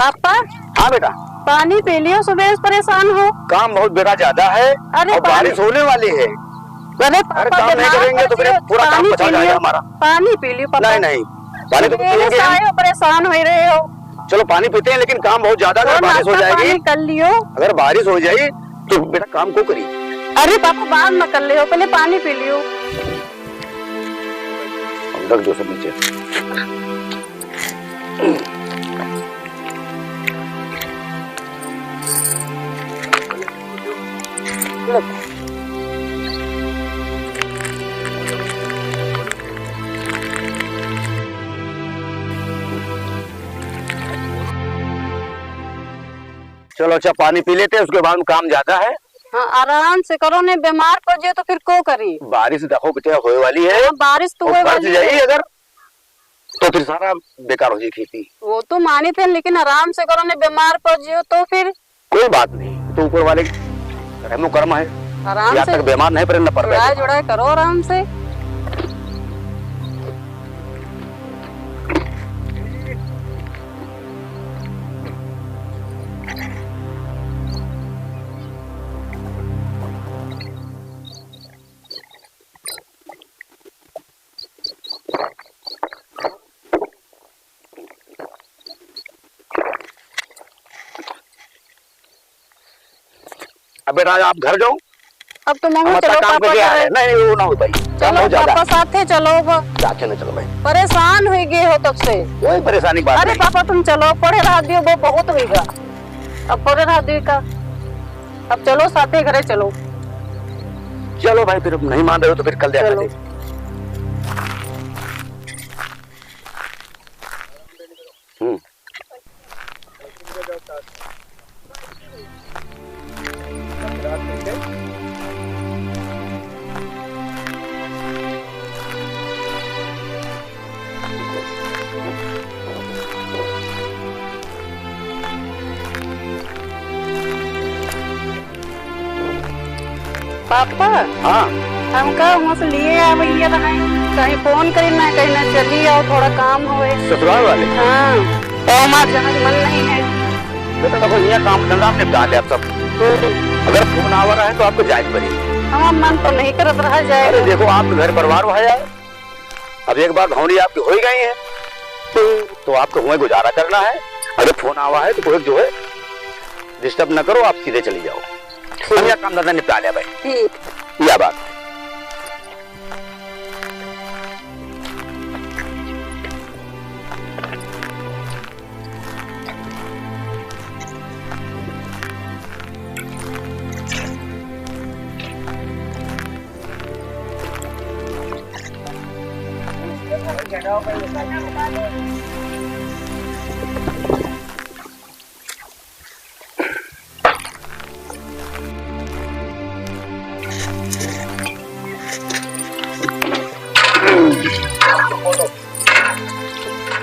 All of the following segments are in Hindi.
पापा। हाँ बेटा। पानी पी लियो, सुबह से परेशान हो। काम बहुत बेटा ज्यादा है। अरे और बारिश होने वाली है। अरे काम नहीं करेंगे तो फिर पूरा काम पछड़ जाएगा हमारा। पानी पी लियो पापा। नहीं पानी तो पिएंगे हम। परेशान हो रहे हो। चलो पानी पीते हैं, लेकिन काम बहुत ज्यादा अगर बारिश हो जाएगी कर लियो। अगर बारिश हो जाए तो बेटा काम को करी। अरे पापा बाद में कर लियो, पहले पानी पी लियो। रख दो सब नीचे। चलो अच्छा पानी पी लेते हैं, उसके बाद काम ज्यादा है। हाँ आराम से करो, नहीं बीमार पड़ जाए तो फिर को करी। बारिश देखो बेटा होने वाली है। बारिश तो होने वाली है अगर तो फिर सारा बेकार हो जाए खेती। वो तो मानी थे, लेकिन आराम से करो, नहीं बीमार पड़ जाओ तो फिर। कोई बात नहीं, तो ऊपर वाले रहमो कर्म है। आराम से तक बीमार नहीं पड़ना पड़ रहा है। जुड़ाई करो आराम से। अब बेटा आप घर जाओ। अब तो मैं चलो पापा। नहीं वो ना हो भाई। चलो पापा साथे चलो। साथे न चलो भाई। परेशान हो गए हो तब से। कोई परेशानी बात अरे पापा तुम चलो, पढ़े रहा दियो वो बहुत होगा। अब पढ़े रहा दियो का। अब चलो साथे घरे चलो। चलो भाई, फिर नहीं मान रहे हो तो फिर कल देखा जाएगा। पापा हाँ हम का वहाँ से लिए आ भैया कहीं फोन करी ना, कहीं ना चली आओ, थोड़ा काम हो। ससुराल वाले? हाँ तो हमारा जहाँ मन नहीं है। बेटा देखो यहाँ काम धंधा आपने निपटा लिया आप सब। अगर फोन आ रहा है तो आपको जायज पड़ेगी। हाँ मन तो नहीं करत रहा जाए। अरे देखो आपके घर परिवार है यार। अब एक बार भौरी आपकी हो ही गई है तो आपको हुए गुजारा करना है। अगर फोन आवा है तो कोई जो है डिस्टर्ब न करो, आप सीधे चली जाओ। हम यह काम धंधा निपटा लिया भाई। यह बात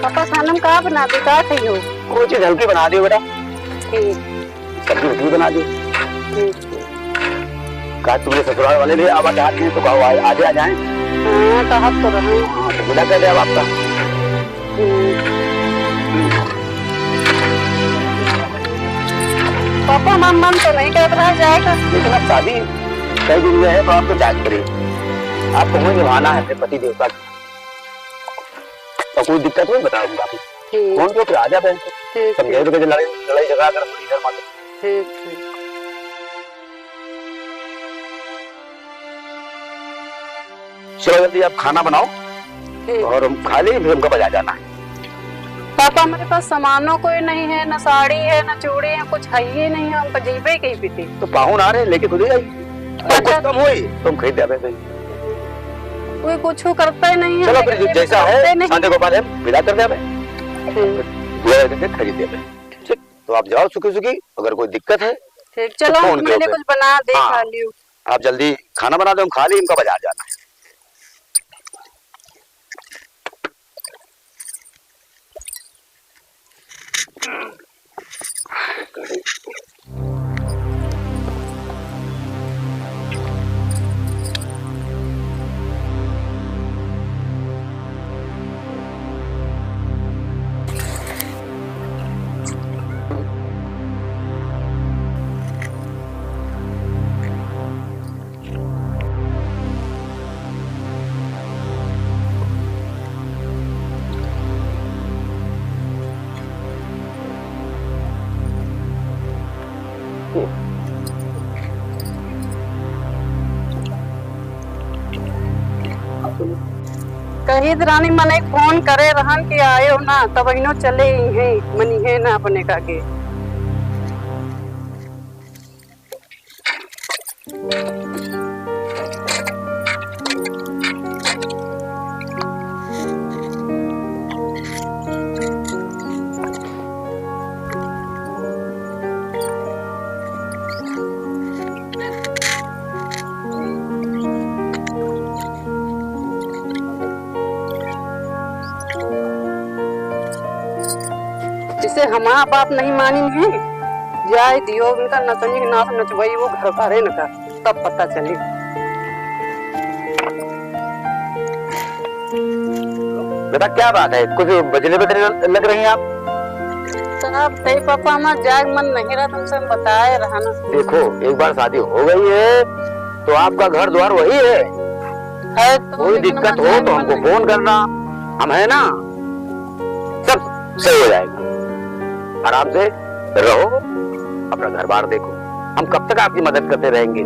पापा खाना में कहाँ बना दे, कहाँ खाई हो? कोई चीज हल्की बना दियो बेटा। सब्जी रोटी बना दी। कहा तुम्हें ससुराल वाले भी आवाज आते हैं तो कहो आगे आ जाएं। हाँ कहा तो रहे। हाँ तो बुला कर दे अब आपका। पापा मन तो नहीं कर रहा जाएगा, लेकिन अब शादी कई दिन में है तो आपको जाग करेगी। आपको मुझे निभाना है अपने पति देवता की। और कोई दिक्कत नहीं बताऊंगा आपको। कौन को फिर आ जा बहन को समझाइए तो लड़ाई झगड़ा कर इधर मत। चलो जल्दी आप खाना बनाओ और हम खा लें, फिर हमको बाजार जाना है। पापा मेरे पास सामानों कोई नहीं है, न साड़ी है न चूड़ी है, कुछ है ही नहीं है। हम जीवे कहीं पीते तो पाहुन आ रहे लेके खुद ही आई। कुछ कम हुई तुम खरीद दे। कोई कुछ करता ही नहीं है। चलो फिर जैसा है शांति गोपाल है विदा कर दे खरीद दे। ठीक तो आप जाओ सुखी सुखी। अगर कोई दिक्कत है ठीक चलो तो मैंने कुछ बना दे खा लियो। आप जल्दी खाना बना दो, हम खा ली, इनका बाजार जाना है। कही रानी मने फोन करे रहन कि आयो ना तब इनो चले ही हैं मनी है ना अपने का के। जिसे हमारा बाप नहीं मानी है जाए दियो उनका नचनी नाच नचवाई वो घर पारे न का तब पता चले। बेटा क्या बात है, कुछ बजने बजने लग रही हैं आप? साहब तेरे पापा हमारा जाग मन नहीं रहा तुमसे बताए रहा ना। देखो एक बार शादी हो गई है तो आपका घर द्वार वही है तो कोई दिक्कत हो तो हमको फोन करना, हम है ना, सब सही हो जाएगा। आराम से रहो, अपना घर बार देखो, हम कब तक आपकी मदद करते रहेंगे।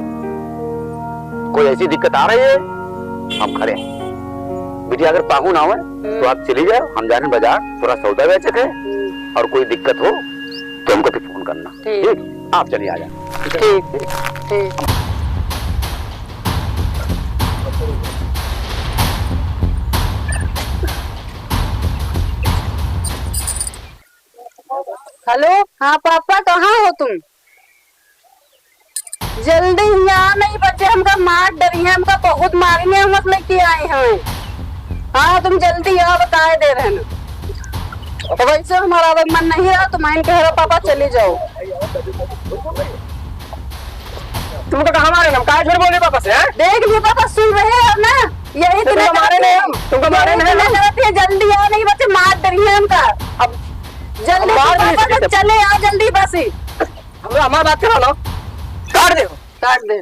कोई ऐसी दिक्कत आ रही है हम खड़े हैं। बेटी अगर पाहु ना हो तो आप चली जाओ, हम जा रहे हैं बाजार, थोड़ा सौदा बेचते हैं, और कोई दिक्कत हो तो हमको फिर फोन करना। ठीक, आप चलिए आ जाए। ठीक ठीक। हेलो, हाँ पापा कहाँ हो तुम? जल्दी यहाँ नहीं बच्चे हमका मार डरी है, हमका बहुत मारेंगे, हम मतलब लेके आए हैं। हाँ तुम जल्दी आओ, बताए दे रहे हैं। तो वैसे हमारा अगर मन नहीं रहा तो मैं कह रहा पापा चले जाओ। तुमको कहाँ मारे हम? कहाँ झूठ बोले पापा से? देख लिए पापा सुन रहे हैं ना, यही तुमको मारे नहीं हम, तुमको मारे नहीं हम। जल्दी आओ, नहीं बच्चे मार डरी है हमका। अब जल्दी पापा चले आओ जल्दी बस। हम हमारा बात करा लो, काट दे काट दे।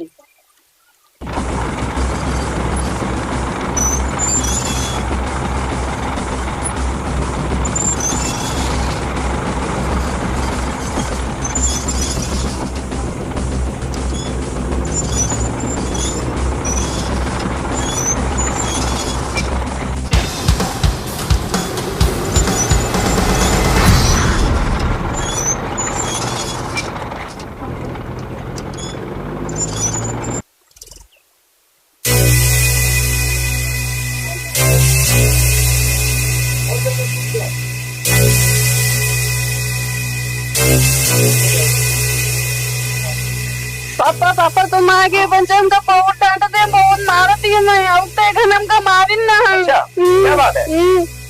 पापा पापा तुम आगे बच्चे हमका बहुत डांटते, बहुत मारती है, मैं आउते घन हमका मारिन ना। अच्छा, क्या बात है?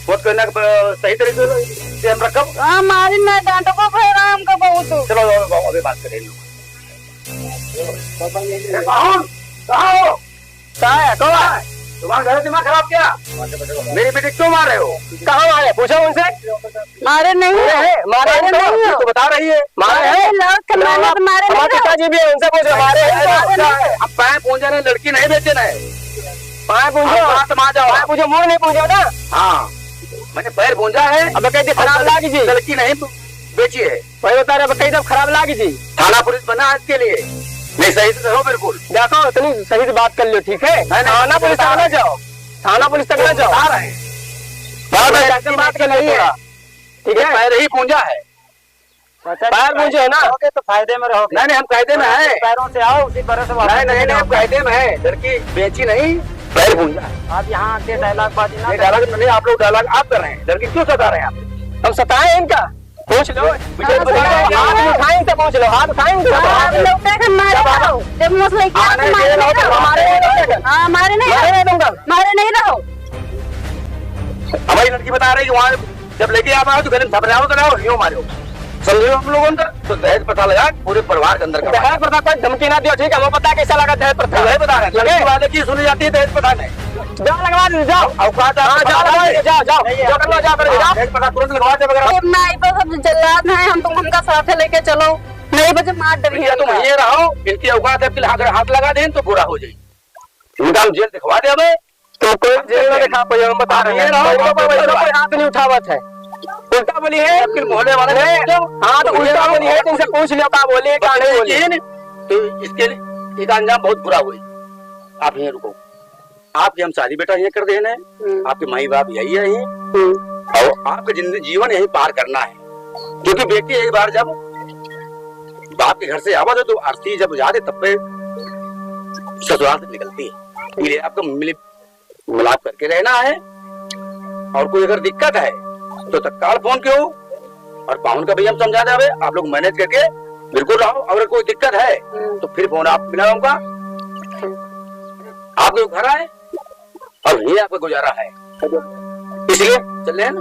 बहुत करना सही तरीके से हम रखब। हाँ मारिन ना, डांटो को फिर हमका बहुत। चलो अभी बात करें लोग। तुम्हारा घर दिमाग खराब क्या? मेरी बेटी क्यों मार रहे हो? कहाँ मारे? पूछो उनसे। मारे नहीं है, मारे नहीं तो बता रही है मारे है। हमारे पिताजी भी है, उनसे पूछो। मारे अब पैर पूंजा नहीं, लड़की नहीं बेचे ना, पाए पूछो, पाए पूछो, मुँह नहीं पूछो ना। हाँ मैंने पैर पूंजा है। अब कहती खराब लागी जी, लड़की नहीं बेची है। वही बता रहे कहीं सब खराब लागी जी। थाना पुलिस बना आज के लिए, नहीं सही से रहो बिल्कुल। देखो इतनी सही से बात कर लो, ठीक है? थाना पुलिस तक ना जाओ, थाना पुलिस तक ना जाओ। आ रहे हैं बात कर रही है, ठीक है? पैर ही पूंजा है, पैर पूछो है ना, तो फायदे में रहोगे। नहीं हम कायदे में है, पैरों से आओ उसी तरह से। नहीं हम कायदे में है, लड़की बेची नहीं, पैर पूंजा है। आप यहाँ आके डायलॉग बाजी ना, डायलॉग नहीं, आप लोग डायलॉग आप कर रहे हैं। लड़की क्यों सता रहे हैं आप? हम सताए इनका, पूछ लो। हाथ उठाए इनसे पूछ लो, हाथ उठाए इनसे। मारे नहीं रहो। हमारी लड़की बता रही है वहाँ जब लेके आप आओ तो घर में थपड़ाओ तो लाओ, यूँ मारो। समझो हम लोगों का तो दहेज प्रथा लगा पूरे परिवार के अंदर। दहेज प्रथा कोई धमकी ना दियो, ठीक है? हमें पता कैसा लगा दहेज प्रथा। वही बता रहे हैं, वादे की सुनी जाती है दहेज प्रथा में। जाओ लगवा दो, जाओ औकात दहेज प्रथा तुरंत लगवा दे वगैरह। सब जल्लाद हैं, हम तुम हमका साथे लेके चलो, नहीं बच्चे मार डरी है। तुम ये रहो, इनकी औकात है, अगर हाथ लगा दें तो बुरा हो जाए। इनका हम जेल दिखवा दे हमें, तो कोई जेल ना दिखा पाए, हम बता रहे हैं। कोई हाथ नहीं उठावत है, उल्टा बोली है फिर मोहल्ले वाले से पूछो। हाँ तो उल्टा बोली है, तुमसे पूछ लियो क्या बोली है क्या नहीं बोली है। तो इसके लिए इसका अंजाम बहुत बुरा हुई। आप यहीं रुको, आपकी हम शादी बेटा यहीं कर देना है, आपके माई बाप यही है यहीं, और आपका जिंदगी जीवन यहीं पार करना है। क्योंकि बेटी एक बार जब बाप के घर से आवाज हो तो आरती जब जाते तब पे ससुराल से निकलती है। इसलिए आपको मिलाप करके रहना है, और कोई अगर दिक्कत है तो तत्काल फोन क्यों, और पाहुन का भी हम समझा जावे, आप लोग मैनेज करके बिल्कुल रहो। अगर कोई दिक्कत है तो फिर फोन आप मिलाओ उनका, आप लोग घर आए और ये आपका गुजारा है, इसलिए चल रहे हैं ना।